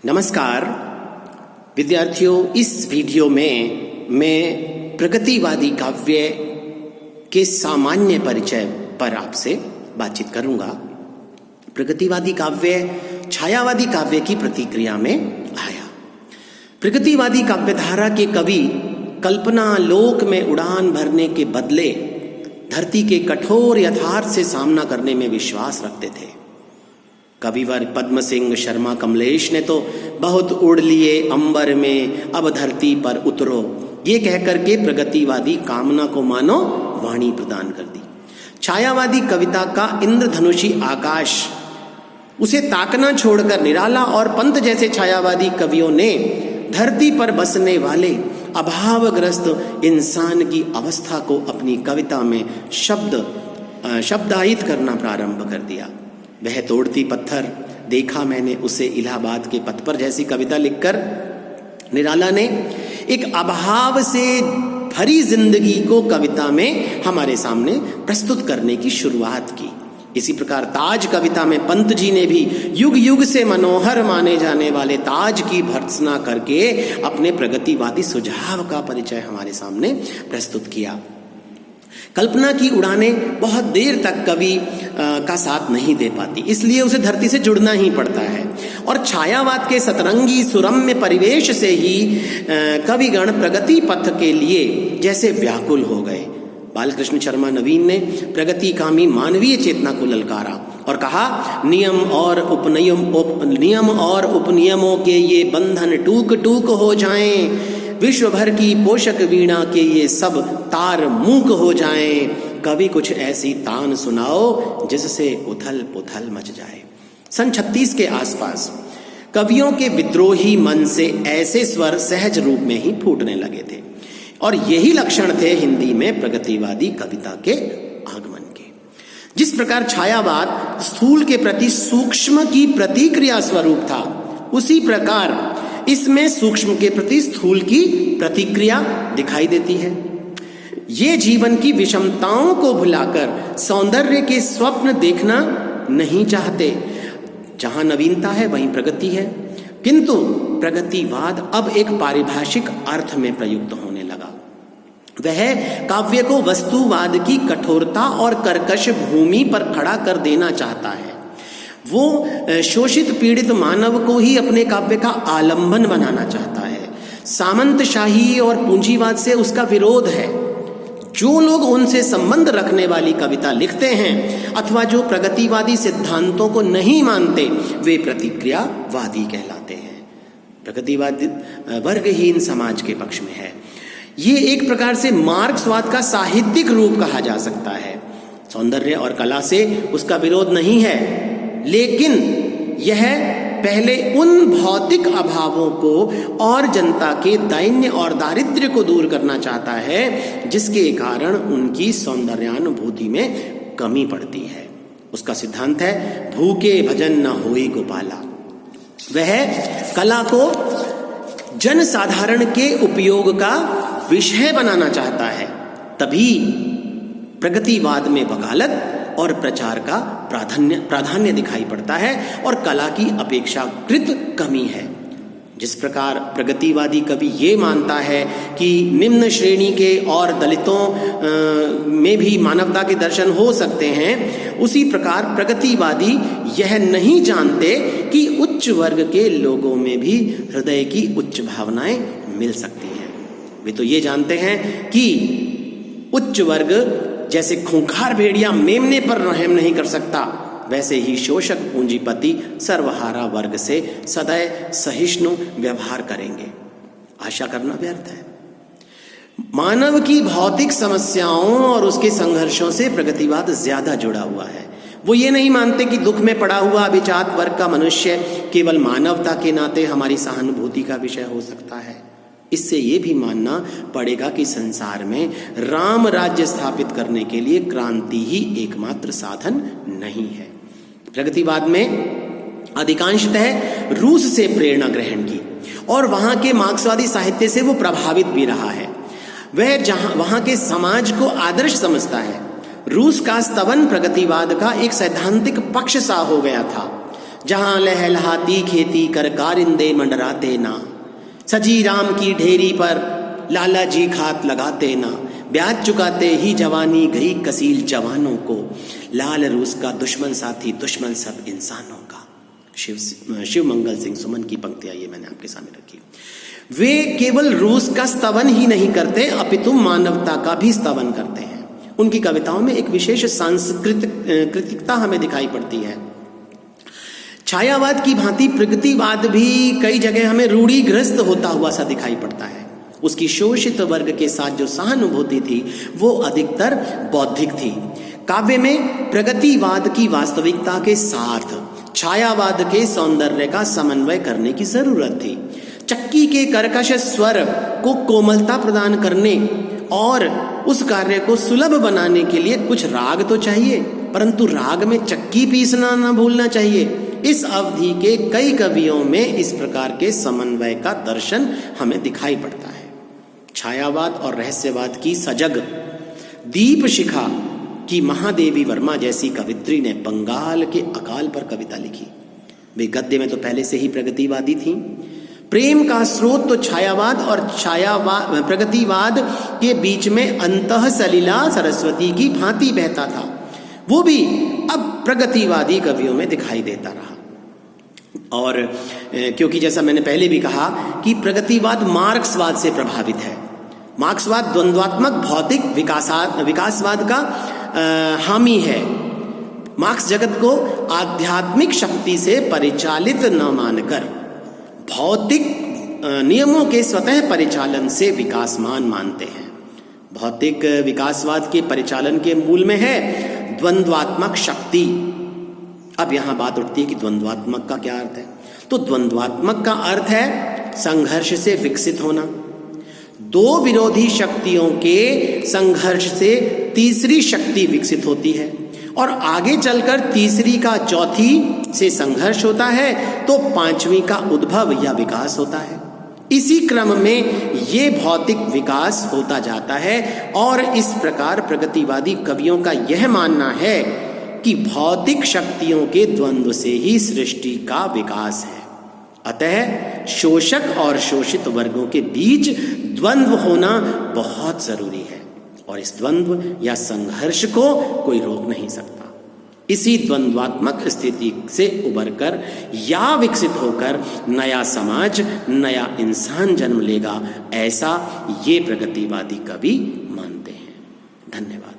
नमस्कार विद्यार्थियों, इस वीडियो में मैं प्रगतिवादी काव्य के सामान्य परिचय पर आपसे बातचीत करूंगा। प्रगतिवादी काव्य छायावादी काव्य की प्रतिक्रिया में आया। प्रगतिवादी काव्यधारा के कवि कल्पना लोक में उड़ान भरने के बदले धरती के कठोर यथार्थ से सामना करने में विश्वास रखते थे। कविवर पद्म सिंह शर्मा कमलेश ने तो बहुत उड़ लिए अंबर में, अब धरती पर उतरो, ये कहकर के प्रगतिवादी कामना को मानो वाणी प्रदान कर दी। छायावादी कविता का इंद्रधनुषी आकाश, उसे ताकना छोड़कर निराला और पंत जैसे छायावादी कवियों ने धरती पर बसने वाले अभावग्रस्त इंसान की अवस्था को अपनी कविता में शब्दायित करना प्रारंभ कर दिया। वह तोड़ती पत्थर देखा मैंने उसे इलाहाबाद के पथ पर जैसी कविता लिखकर निराला ने एक अभाव से भरी जिंदगी को कविता में हमारे सामने प्रस्तुत करने की शुरुआत की। इसी प्रकार ताज कविता में पंत जी ने भी युग युग से मनोहर माने जाने वाले ताज की भर्त्सना करके अपने प्रगतिवादी सुझाव का परिचय हमारे सामने प्रस्तुत किया। कल्पना की उड़ानें बहुत देर तक कवि का साथ नहीं दे पाती, इसलिए उसे धरती से जुड़ना ही पड़ता है। और छायावाद के सतरंगी सुरम्य परिवेश से ही कविगण प्रगति पथ के लिए जैसे व्याकुल हो गए। बालकृष्ण शर्मा नवीन ने प्रगतिकामी मानवीय चेतना को ललकारा और कहा, नियम और उपनियमों के ये बंधन टूक टूक हो जाएं, विश्व भर की पोषक वीणा के ये सब तार मूक हो जाएं, कभी कुछ ऐसी तान सुनाओ जिससे उथल पुथल मच जाए। सन 36 के आसपास कवियों के विद्रोही मन से ऐसे स्वर सहज रूप में ही फूटने लगे थे और यही लक्षण थे हिंदी में प्रगतिवादी कविता के आगमन के। जिस प्रकार छायावाद स्थूल के प्रति सूक्ष्म की प्रतिक्रिया स्वरूप था, उसी प्रकार इसमें सूक्ष्म के प्रति स्थूल की प्रतिक्रिया दिखाई देती है। ये जीवन की विषमताओं को भुलाकर सौंदर्य के स्वप्न देखना नहीं चाहते। जहां नवीनता है वहीं प्रगति है, किंतु प्रगतिवाद अब एक पारिभाषिक अर्थ में प्रयुक्त होने लगा। वह काव्य को वस्तुवाद की कठोरता और कर्कश भूमि पर खड़ा कर देना चाहता है। वो शोषित पीड़ित मानव को ही अपने काव्य का आलंबन बनाना चाहता है। सामंतशाही और पूंजीवाद से उसका विरोध है। जो लोग उनसे संबंध रखने वाली कविता लिखते हैं अथवा जो प्रगतिवादी सिद्धांतों को नहीं मानते, वे प्रतिक्रियावादी कहलाते हैं। प्रगतिवादी वर्गहीन समाज के पक्ष में है। ये एक प्रकार से मार्क्सवाद का साहित्यिक रूप कहा जा सकता है। सौंदर्य और कला से उसका विरोध नहीं है, लेकिन यह पहले उन भौतिक अभावों को और जनता के दैन्य और दारिद्र्य को दूर करना चाहता है, जिसके कारण उनकी सौंदर्यानुभूति में कमी पड़ती है। उसका सिद्धांत है, भूखे भजन न होई गोपाला। वह कला को जनसाधारण के उपयोग का विषय बनाना चाहता है। तभी प्रगतिवाद में वकालत और प्रचार का प्राधान्य दिखाई पड़ता है और कला की अपेक्षाकृत कमी है। जिस प्रकार प्रगतिवादी कवि ये मानता है कि निम्न श्रेणी के और दलितों में भी मानवता के दर्शन हो सकते हैं, उसी प्रकार प्रगतिवादी यह नहीं जानते कि उच्च वर्ग के लोगों में भी हृदय की उच्च भावनाएं मिल सकती हैं। वे तो ये जानते हैं कि उच्च वर्ग जैसे खूंखार भेड़िया मेमने पर रहम नहीं कर सकता, वैसे ही शोषक पूंजीपति सर्वहारा वर्ग से सदैव सहिष्णु व्यवहार करेंगे। आशा करना व्यर्थ है। मानव की भौतिक समस्याओं और उसके संघर्षों से प्रगतिवाद ज्यादा जुड़ा हुआ है। वो ये नहीं मानते कि दुख में पड़ा हुआ अभिजात वर्ग का मनुष्य केवल मानवता के नाते हमारी सहानुभूति का विषय हो सकता है। इससे ये भी मानना पड़ेगा कि संसार में राम राज्य स्थापित करने के लिए क्रांति ही एकमात्र साधन नहीं है। प्रगतिवाद में अधिकांशतः रूस से प्रेरणा ग्रहण की और वहां के मार्क्सवादी साहित्य से वो प्रभावित भी रहा है। वह वहां के समाज को आदर्श समझता है। रूस का स्तवन प्रगतिवाद का एक सैद्धांतिक पक्ष सा हो गया था। जहां लहलहाती खेती कर कारिंदे मंडराते ना, सजी राम की ढेरी पर लाला जी खात लगाते ना, ब्याज चुकाते ही जवानी गई कसील जवानों को, लाल रूस का दुश्मन साथी दुश्मन सब इंसानों का। शिव मंगल सिंह सुमन की पंक्तियां ये मैंने आपके सामने रखी। वे केवल रूस का स्तवन ही नहीं करते अपितु मानवता का भी स्तवन करते हैं। उनकी कविताओं में एक विशेष सांस्कृतिकता हमें दिखाई पड़ती है। छायावाद की भांति प्रगतिवाद भी कई जगह हमें रूढ़िग्रस्त होता हुआ सा दिखाई पड़ता है। उसकी शोषित वर्ग के साथ जो सहानुभूति थी वो अधिकतर बौद्धिक थी। काव्य में प्रगतिवाद की वास्तविकता के साथ छायावाद के सौंदर्य का समन्वय करने की जरूरत थी। चक्की के कर्कश स्वर को कोमलता प्रदान करने और उस कार्य को सुलभ बनाने के लिए कुछ राग तो चाहिए, परंतु राग में चक्की पीसना न भूलना चाहिए। इस अवधि के कई कवियों में इस प्रकार के समन्वय का दर्शन हमें दिखाई पड़ता है। छायावाद और रहस्यवाद की सजग दीप शिखा की महादेवी वर्मा जैसी कवित्री ने बंगाल के अकाल पर कविता लिखी। वे गद्य में तो पहले से ही प्रगतिवादी थीं। प्रेम का स्रोत तो छायावाद और प्रगतिवाद के बीच में अंतः सलिला सरस्वती की भांति बहता था। वो भी अब प्रगतिवादी कवियों में दिखाई देता रहा। और क्योंकि जैसा मैंने पहले भी कहा कि प्रगतिवाद मार्क्सवाद से प्रभावित है। मार्क्सवाद द्वंद्वात्मक भौतिक विकासवाद का हामी है। मार्क्स जगत को आध्यात्मिक शक्ति से परिचालित न मानकर भौतिक नियमों के स्वतः परिचालन से विकासमान मानते हैं। भौतिक विकासवाद के परिचालन के मूल में है द्वंद्वात्मक शक्ति। अब यहां बात उठती है कि द्वंद्वात्मक का क्या अर्थ है। तो द्वंद्वात्मक का अर्थ है संघर्ष से विकसित होना। दो विरोधी शक्तियों के संघर्ष से तीसरी शक्ति विकसित होती है और आगे चलकर तीसरी का चौथी से संघर्ष होता है तो पांचवी का उद्भव या विकास होता है। इसी क्रम में ये भौतिक विकास होता जाता है और इस प्रकार प्रगतिवादी कवियों का यह मानना है कि भौतिक शक्तियों के द्वंद्व से ही सृष्टि का विकास है। अतः शोषक और शोषित वर्गों के बीच द्वंद्व होना बहुत जरूरी है और इस द्वंद्व या संघर्ष को कोई रोक नहीं सकता। इसी द्वंद्वात्मक स्थिति से उबरकर या विकसित होकर नया समाज, नया इंसान जन्म लेगा, ऐसा ये प्रगतिवादी कवि मानते हैं। धन्यवाद।